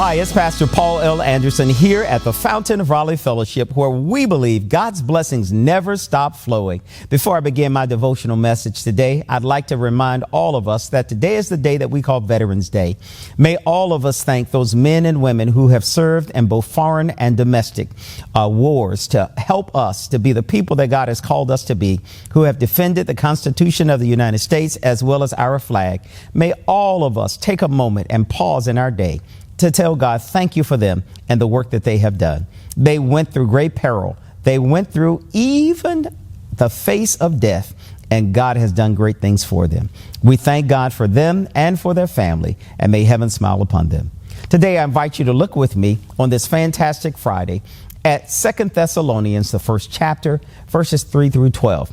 Hi, it's Pastor Paul L. Anderson here at the Fountain of Raleigh Fellowship, where we believe God's blessings never stop flowing. Before I begin my devotional message today, I'd like to remind all of us that today is the day that we call Veterans Day. May all of us thank those men and women who have served in both foreign and domestic wars to help us to be the people that God has called us to be, who have defended the Constitution of the United States as well as our flag. May all of us take a moment and pause in our day to tell God, thank you for them and the work that they have done. They went through great peril. They went through even the face of death, and God has done great things for them. We thank God for them and for their family, and may heaven smile upon them. Today, I invite you to look with me on this fantastic Friday at 2 Thessalonians, the first chapter, verses 3 through 12.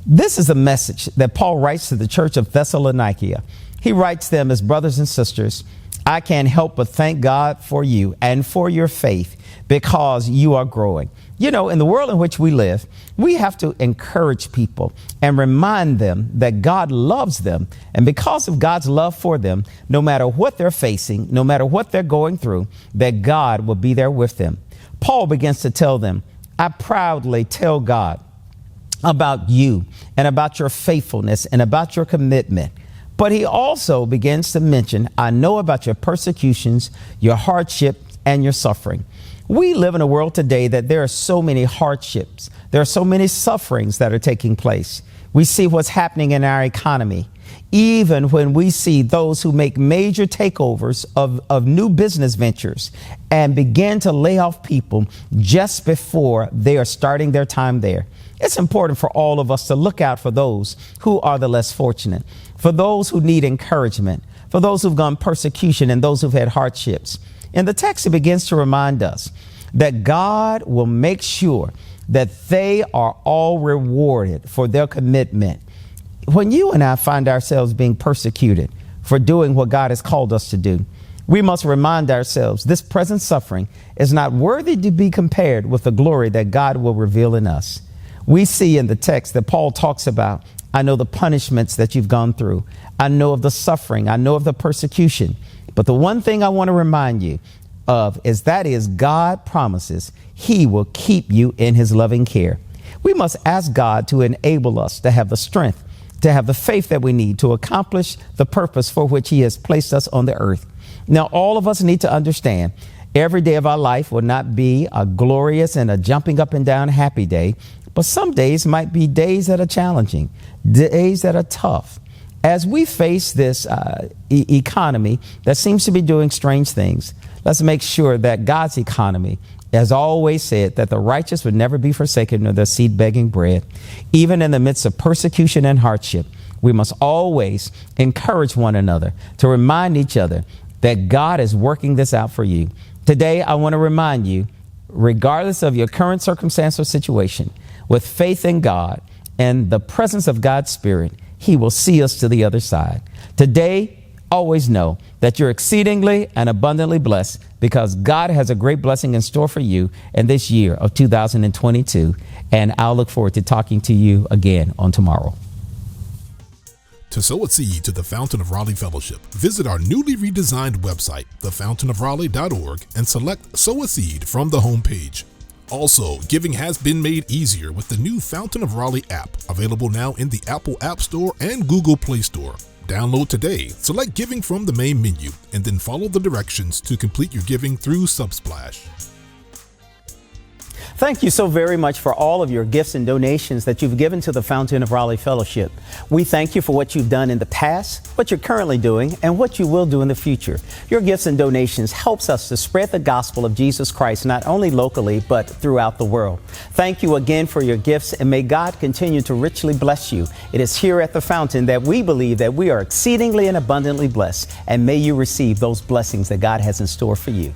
This is a message that Paul writes to the church of Thessalonica. He writes them as brothers and sisters. I can't help but thank God for you and for your faith because you are growing. You know, in the world in which we live, we have to encourage people and remind them that God loves them. And because of God's love for them, no matter what they're facing, no matter what they're going through, that God will be there with them. Paul begins to tell them, I proudly tell God about you and about your faithfulness and about your commitment. But he also begins to mention, I know about your persecutions, your hardship, and your suffering. We live in a world today that there are so many hardships. There are so many sufferings that are taking place. We see what's happening in our economy. Even when we see those who make major takeovers of new business ventures and begin to lay off people just before they are starting their time there. It's important for all of us to look out for those who are the less fortunate, for those who need encouragement, for those who've gone persecution and those who've had hardships. In the text, it begins to remind us that God will make sure that they are all rewarded for their commitment. When you and I find ourselves being persecuted for doing what God has called us to do, we must remind ourselves this present suffering is not worthy to be compared with the glory that God will reveal in us. We see in the text that Paul talks about, I know the punishments that you've gone through. I know of the suffering. I know of the persecution. But the one thing I want to remind you of is God promises he will keep you in his loving care. We must ask God to enable us to have the strength, to have the faith that we need to accomplish the purpose for which he has placed us on the earth. Now, all of us need to understand every day of our life will not be a glorious and a jumping up and down happy day. But some days might be days that are challenging, days that are tough. As we face this economy that seems to be doing strange things, let's make sure that God's economy has always said that the righteous would never be forsaken nor their seed begging bread. Even in the midst of persecution and hardship, we must always encourage one another to remind each other that God is working this out for you. Today, I want to remind you, regardless of your current circumstance or situation, with faith in God and the presence of God's Spirit, he will see us to the other side. Today, always know that you're exceedingly and abundantly blessed because God has a great blessing in store for you in this year of 2022. And I'll look forward to talking to you again on tomorrow. To sow a seed to the Fountain of Raleigh Fellowship, visit our newly redesigned website, thefountainofraleigh.org, and select Sow a Seed from the homepage. Also, giving has been made easier with the new Fountain of Raleigh app, available now in the Apple App Store and Google Play Store. Download today, select Giving from the main menu, and then follow the directions to complete your giving through Subsplash. Thank you so very much for all of your gifts and donations that you've given to the Fountain of Raleigh Fellowship. We thank you for what you've done in the past, what you're currently doing, and what you will do in the future. Your gifts and donations helps us to spread the gospel of Jesus Christ, not only locally, but throughout the world. Thank you again for your gifts, and may God continue to richly bless you. It is here at the Fountain that we believe that we are exceedingly and abundantly blessed, and may you receive those blessings that God has in store for you.